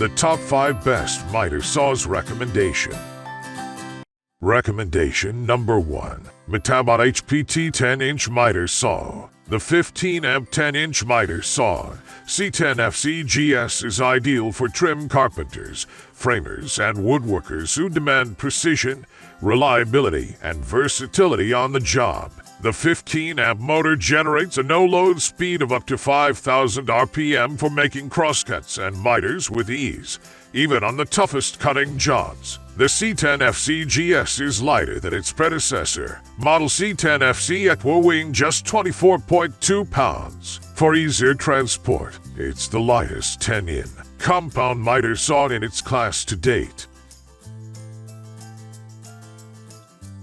The top 5 best miter saws recommendation. Recommendation number 1. Metabot HPT 10-inch miter saw. The 15-amp 10-inch miter saw C10FCGS is ideal for trim carpenters, framers, and woodworkers who demand precision, reliability, and versatility on the job. The 15-amp motor generates a no-load speed of up to 5,000 RPM for making crosscuts and miters with ease, even on the toughest cutting jobs. The C10FCGS is lighter than its predecessor, model C10FC, weighing just 24.2 pounds. For easier transport, it's the lightest 10-in compound miter saw in its class to date.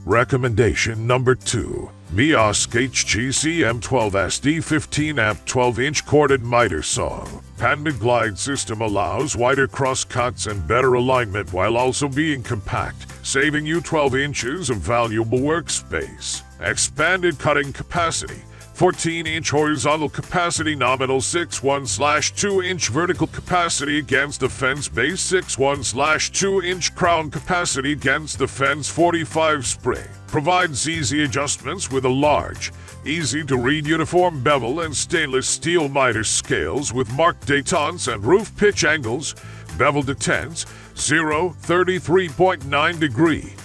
Recommendation number 2. Miosk HGC M12SD 15-amp 12-inch corded miter saw. Patented glide system allows wider cross cuts and better alignment while also being compact, saving you 12 inches of valuable workspace. Expanded cutting capacity. 14-inch horizontal capacity, nominal 6'1/2" vertical capacity against the fence base, 6'1/2" crown capacity against the fence, 45 spring. Provides easy adjustments with a large, easy-to-read uniform bevel and stainless steel miter scales with marked detents and roof pitch angles. Bevel detents 33.9 degree.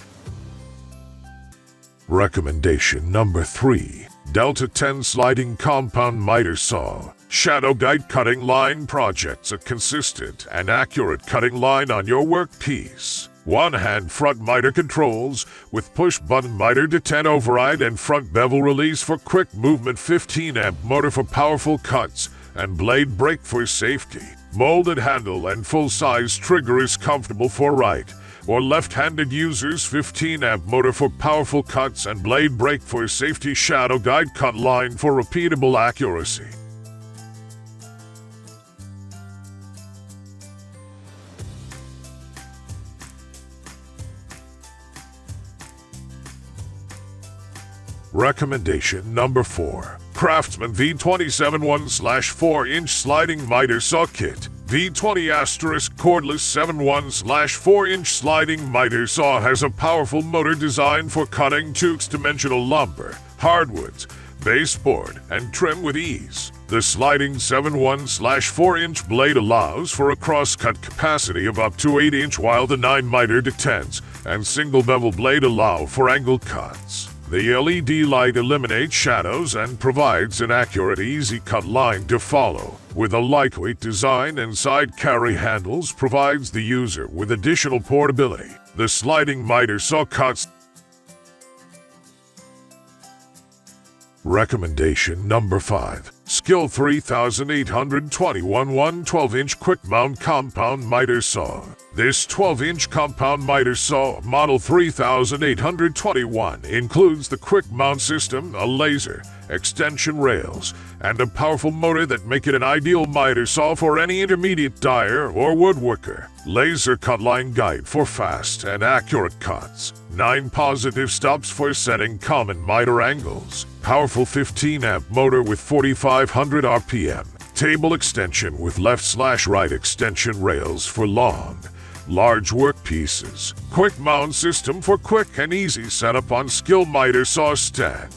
Recommendation number 3. Delta 10 sliding compound miter saw. Shadow guide cutting line projects a consistent and accurate cutting line on your workpiece. One-hand front miter controls with push-button miter detent override and front bevel release for quick movement, 15-amp motor for powerful cuts, and blade brake for safety. Molded handle and full-size trigger is comfortable for right or left-handed users, 15-amp motor for powerful cuts and blade brake for safety. Shadow guide cut line for repeatable accuracy. Recommendation number 4. Craftsman V27 1/4-inch sliding miter saw kit. V20 cordless 7 1/4-inch sliding miter saw has a powerful motor designed for cutting 2-dimensional lumber, hardwoods, baseboard, and trim with ease. The sliding 7 1/4-inch blade allows for a cross-cut capacity of up to 8 inch, while the 9 miter detents and single bevel blade allow for angle cuts. The LED light eliminates shadows and provides an accurate, easy-cut line to follow. With a lightweight design and side carry handles, provides the user with additional portability. The sliding miter saw cuts. Recommendation number 5. Skill 3821 1/12-inch quick mount compound miter saw. This 12-inch compound miter saw, model 3821, includes the quick mount system, a laser, extension rails, and a powerful motor that make it an ideal miter saw for any intermediate dyer or woodworker. Laser cut line guide for fast and accurate cuts. 9 positive stops for setting common miter angles. Powerful 15-amp motor with 4,500 RPM. Table extension with left/right extension rails for long, large workpieces. Quick mount system for quick and easy setup on skill miter saw stand.